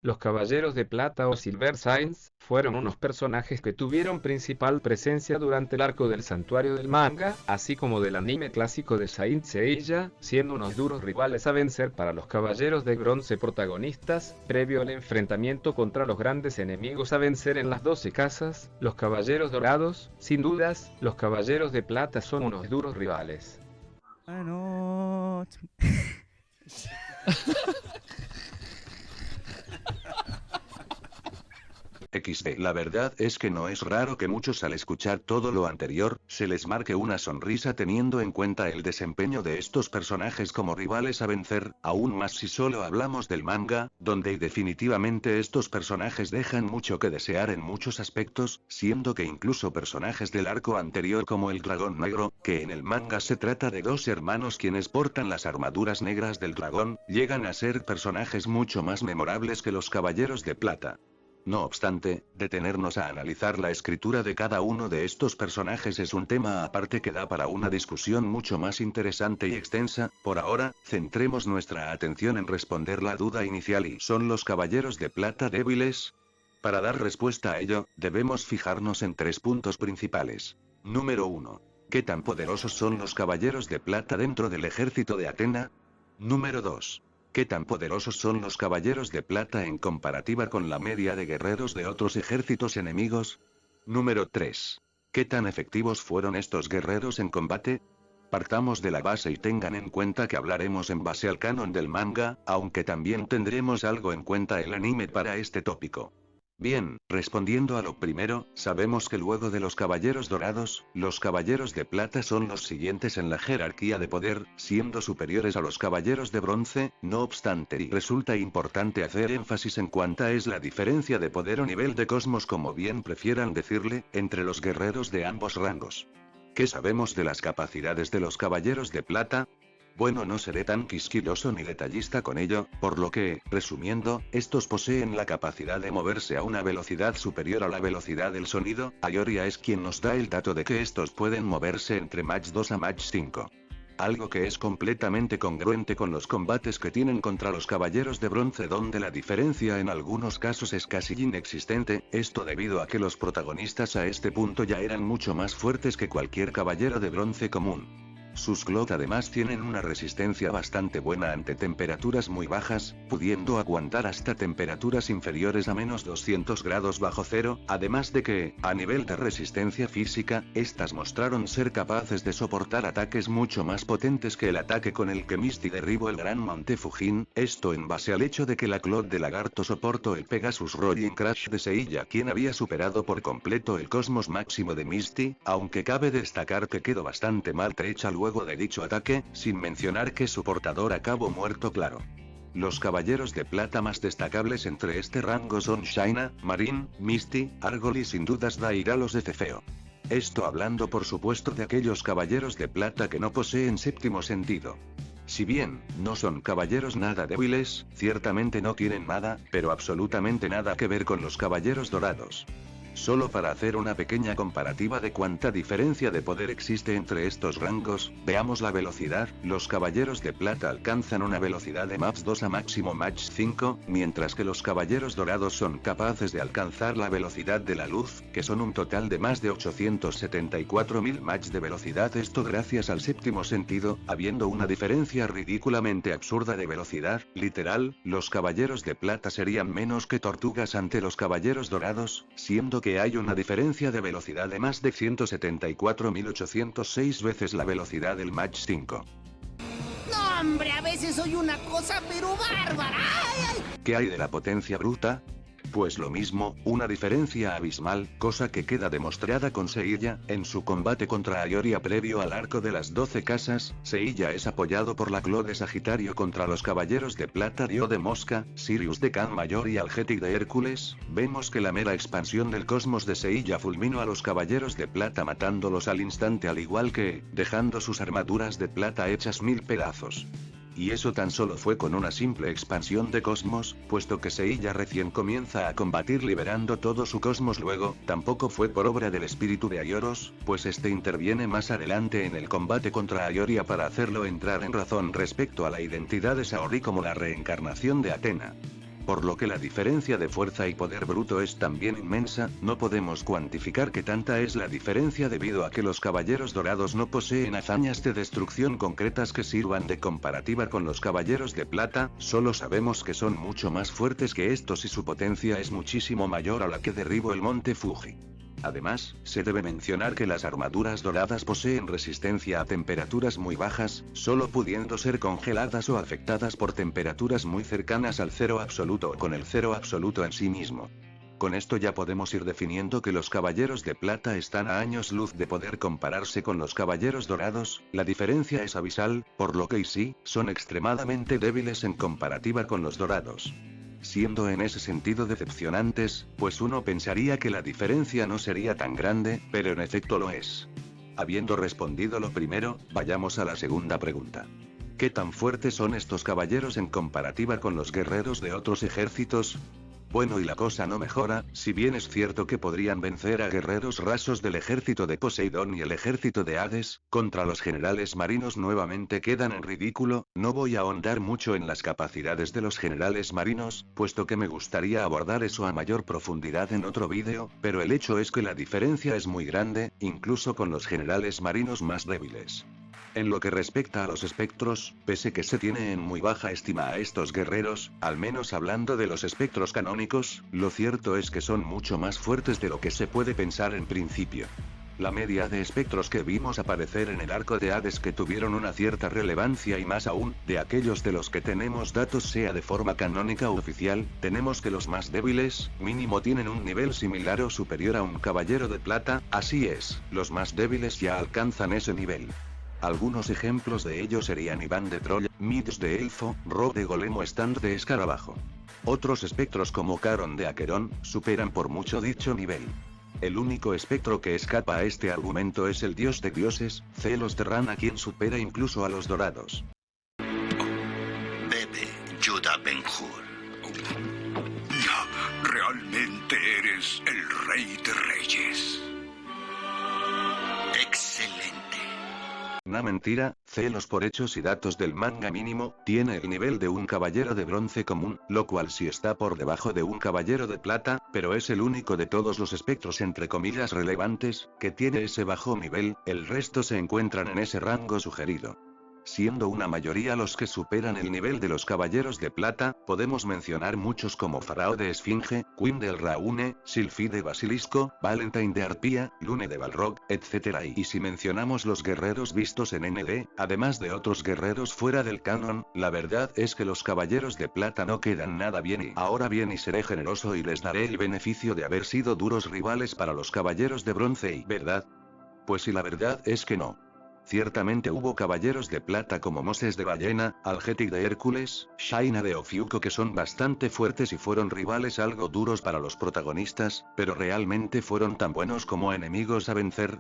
Los Caballeros de Plata o Silver Saints fueron unos personajes que tuvieron principal presencia durante el arco del santuario del manga, así como del anime clásico de Saint Seiya, siendo unos duros rivales a vencer para los Caballeros de Bronce protagonistas, previo al enfrentamiento contra los grandes enemigos a vencer en las 12 casas, los Caballeros Dorados. Sin dudas, los Caballeros de Plata son unos duros rivales. Anoche. XD. La verdad es que no es raro que muchos al escuchar todo lo anterior, se les marque una sonrisa teniendo en cuenta el desempeño de estos personajes como rivales a vencer, aún más si solo hablamos del manga, donde definitivamente estos personajes dejan mucho que desear en muchos aspectos, siendo que incluso personajes del arco anterior como el dragón negro, que en el manga se trata de dos hermanos quienes portan las armaduras negras del dragón, llegan a ser personajes mucho más memorables que los caballeros de plata. No obstante, detenernos a analizar la escritura de cada uno de estos personajes es un tema aparte que da para una discusión mucho más interesante y extensa. Por ahora, centremos nuestra atención en responder la duda inicial y ¿son los caballeros de plata débiles? Para dar respuesta a ello, debemos fijarnos en tres puntos principales. Número 1. ¿Qué tan poderosos son los caballeros de plata dentro del ejército de Atena? Número 2. ¿Qué tan poderosos son los caballeros de plata en comparativa con la media de guerreros de otros ejércitos enemigos? Número 3. ¿Qué tan efectivos fueron estos guerreros en combate? Partamos de la base y tengan en cuenta que hablaremos en base al canon del manga, aunque también tendremos algo en cuenta el anime para este tópico. Bien, respondiendo a lo primero, sabemos que luego de los caballeros dorados, los caballeros de plata son los siguientes en la jerarquía de poder, siendo superiores a los caballeros de bronce. No obstante, y resulta importante hacer énfasis en cuánta es la diferencia de poder o nivel de cosmos, como bien prefieran decirle, entre los guerreros de ambos rangos. ¿Qué sabemos de las capacidades de los caballeros de plata? Bueno, no seré tan quisquilloso ni detallista con ello, por lo que, resumiendo, estos poseen la capacidad de moverse a una velocidad superior a la velocidad del sonido. Ayoria es quien nos da el dato de que estos pueden moverse entre Mach 2 a Mach 5. Algo que es completamente congruente con los combates que tienen contra los caballeros de bronce, donde la diferencia en algunos casos es casi inexistente, esto debido a que los protagonistas a este punto ya eran mucho más fuertes que cualquier caballero de bronce común. Sus cloth además tienen una resistencia bastante buena ante temperaturas muy bajas, pudiendo aguantar hasta temperaturas inferiores a menos 200 grados bajo cero, además de que, a nivel de resistencia física, estas mostraron ser capaces de soportar ataques mucho más potentes que el ataque con el que Misty derribó el Gran Monte Fujin, esto en base al hecho de que la cloth de lagarto soportó el Pegasus Rolling Crash de Seiya, quien había superado por completo el cosmos máximo de Misty, aunque cabe destacar que quedó bastante maltrecha luego de dicho ataque, sin mencionar que su portador acabó muerto claro. Los caballeros de plata más destacables entre este rango son Shaina, Marin, Misty, Argol y sin dudas Dairalos de Cefeo. Esto hablando por supuesto de aquellos caballeros de plata que no poseen séptimo sentido. Si bien, no son caballeros nada débiles, ciertamente no tienen nada, pero absolutamente nada que ver con los caballeros dorados. Solo para hacer una pequeña comparativa de cuánta diferencia de poder existe entre estos rangos, veamos la velocidad. Los caballeros de plata alcanzan una velocidad de Mach 2 a máximo Mach 5, mientras que los caballeros dorados son capaces de alcanzar la velocidad de la luz, que son un total de más de 874.000 Mach de velocidad, esto gracias al séptimo sentido, habiendo una diferencia ridículamente absurda de velocidad. Literal, los caballeros de plata serían menos que tortugas ante los caballeros dorados, siendo que hay una diferencia de velocidad de más de 174.806 veces la velocidad del Mach 5. No, hombre, a veces soy una cosa pero bárbara. ¡Ay, ay! ¿Qué hay de la potencia bruta? Pues lo mismo, una diferencia abismal, cosa que queda demostrada con Seiya, en su combate contra Ayoria previo al arco de las 12 casas. Seiya es apoyado por la Clo de Sagitario contra los caballeros de plata Dio de Mosca, Sirius de Can Mayor y Algetic de Hércules. Vemos que la mera expansión del cosmos de Seiya fulminó a los caballeros de plata matándolos al instante, al igual que, dejando sus armaduras de plata hechas mil pedazos. Y eso tan solo fue con una simple expansión de cosmos, puesto que Seiya recién comienza a combatir liberando todo su cosmos. Luego, tampoco fue por obra del espíritu de Aioros, pues este interviene más adelante en el combate contra Ayoria para hacerlo entrar en razón respecto a la identidad de Saori como la reencarnación de Atena. Por lo que la diferencia de fuerza y poder bruto es también inmensa, no podemos cuantificar qué tanta es la diferencia debido a que los caballeros dorados no poseen hazañas de destrucción concretas que sirvan de comparativa con los caballeros de plata, solo sabemos que son mucho más fuertes que estos y su potencia es muchísimo mayor a la que derribó el monte Fuji. Además, se debe mencionar que las armaduras doradas poseen resistencia a temperaturas muy bajas, solo pudiendo ser congeladas o afectadas por temperaturas muy cercanas al cero absoluto o con el cero absoluto en sí mismo. Con esto ya podemos ir definiendo que los caballeros de plata están a años luz de poder compararse con los caballeros dorados, la diferencia es abisal, por lo que sí, son extremadamente débiles en comparativa con los dorados. Siendo en ese sentido decepcionantes, pues uno pensaría que la diferencia no sería tan grande, pero en efecto lo es. Habiendo respondido lo primero, vayamos a la segunda pregunta. ¿Qué tan fuertes son estos caballeros en comparativa con los guerreros de otros ejércitos? Bueno, y la cosa no mejora, si bien es cierto que podrían vencer a guerreros rasos del ejército de Poseidón y el ejército de Hades, contra los generales marinos nuevamente quedan en ridículo, no voy a ahondar mucho en las capacidades de los generales marinos, puesto que me gustaría abordar eso a mayor profundidad en otro vídeo, pero el hecho es que la diferencia es muy grande, incluso con los generales marinos más débiles. En lo que respecta a los espectros, pese que se tiene en muy baja estima a estos guerreros, al menos hablando de los espectros canónicos, lo cierto es que son mucho más fuertes de lo que se puede pensar en principio. La media de espectros que vimos aparecer en el arco de Hades que tuvieron una cierta relevancia y más aún, de aquellos de los que tenemos datos sea de forma canónica o oficial, tenemos que los más débiles, mínimo tienen un nivel similar o superior a un caballero de plata, así es, los más débiles ya alcanzan ese nivel. Algunos ejemplos de ello serían Iván de Troya, Mides de Elfo, Ro de Golem o Stand de Escarabajo. Otros espectros como Caron de Aquerón, superan por mucho dicho nivel. El único espectro que escapa a este argumento es el dios de dioses, Celos de Rana, quien supera incluso a los dorados. Bebe, Judah Ben-Hur. Realmente eres el rey de reyes. Excelente. Una mentira, Celos por hechos y datos del manga mínimo, tiene el nivel de un caballero de bronce común, lo cual sí está por debajo de un caballero de plata, pero es el único de todos los espectros entre comillas relevantes, que tiene ese bajo nivel, el resto se encuentran en ese rango sugerido. Siendo una mayoría los que superan el nivel de los caballeros de plata, podemos mencionar muchos como Farao de Esfinge, Queen del Raune, Sylphie de Basilisco, Valentine de Arpía, Lune de Balrog, etc. Y si mencionamos los guerreros vistos en ND, además de otros guerreros fuera del canon, la verdad es que los caballeros de plata no quedan nada bien y ahora bien y seré generoso y les daré el beneficio de haber sido duros rivales para los caballeros de bronce y ¿verdad? Pues si la verdad es que no. Ciertamente hubo caballeros de plata como Moses de Ballena, Algetic de Hércules, Shaina de Ofiuco que son bastante fuertes y fueron rivales algo duros para los protagonistas, pero realmente fueron tan buenos como enemigos a vencer.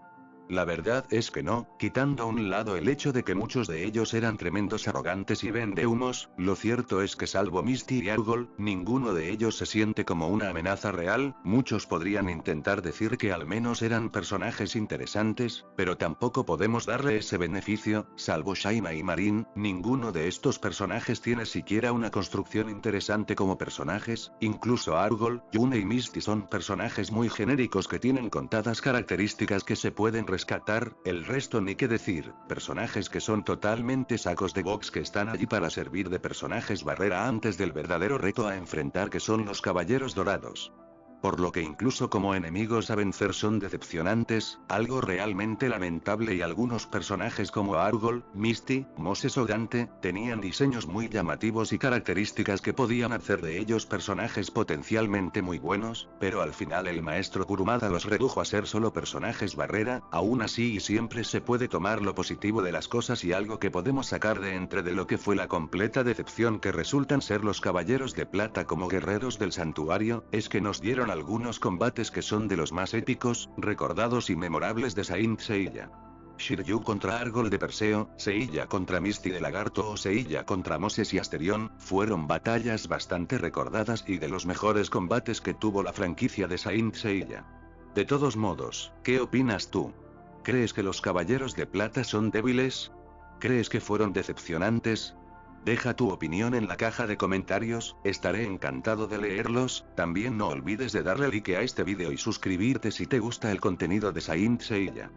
La verdad es que no, quitando a un lado el hecho de que muchos de ellos eran tremendos arrogantes y vendehumos, lo cierto es que salvo Misty y Argol, ninguno de ellos se siente como una amenaza real, muchos podrían intentar decir que al menos eran personajes interesantes, pero tampoco podemos darle ese beneficio, salvo Shaina y Marin, ninguno de estos personajes tiene siquiera una construcción interesante como personajes, incluso Argol, Yune y Misty son personajes muy genéricos que tienen contadas características que se pueden rescatar, el resto ni qué decir, personajes que son totalmente sacos de box que están allí para servir de personajes barrera antes del verdadero reto a enfrentar que son los caballeros dorados. Por lo que incluso como enemigos a vencer son decepcionantes, algo realmente lamentable y algunos personajes como Argol, Misty, Moses o Dante, tenían diseños muy llamativos y características que podían hacer de ellos personajes potencialmente muy buenos, pero al final el maestro Kurumada los redujo a ser solo personajes barrera, aún así y siempre se puede tomar lo positivo de las cosas y algo que podemos sacar de entre de lo que fue la completa decepción que resultan ser los caballeros de plata como guerreros del santuario, es que nos dieron algunos combates que son de los más épicos, recordados y memorables de Saint Seiya. Shiryu contra Argol de Perseo, Seiya contra Misty de Lagarto o Seiya contra Moses y Asterión, fueron batallas bastante recordadas y de los mejores combates que tuvo la franquicia de Saint Seiya. De todos modos, ¿qué opinas tú? ¿Crees que los caballeros de plata son débiles? ¿Crees que fueron decepcionantes? Deja tu opinión en la caja de comentarios, estaré encantado de leerlos. También no olvides de darle like a este vídeo y suscribirte si te gusta el contenido de Saint Seiya.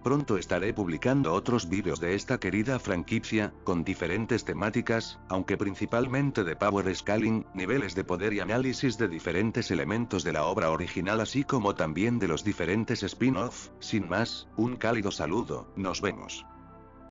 Pronto estaré publicando otros vídeos de esta querida franquicia, con diferentes temáticas, aunque principalmente de power scaling, niveles de poder y análisis de diferentes elementos de la obra original, así como también de los diferentes spin-off. Sin más, un cálido saludo, nos vemos.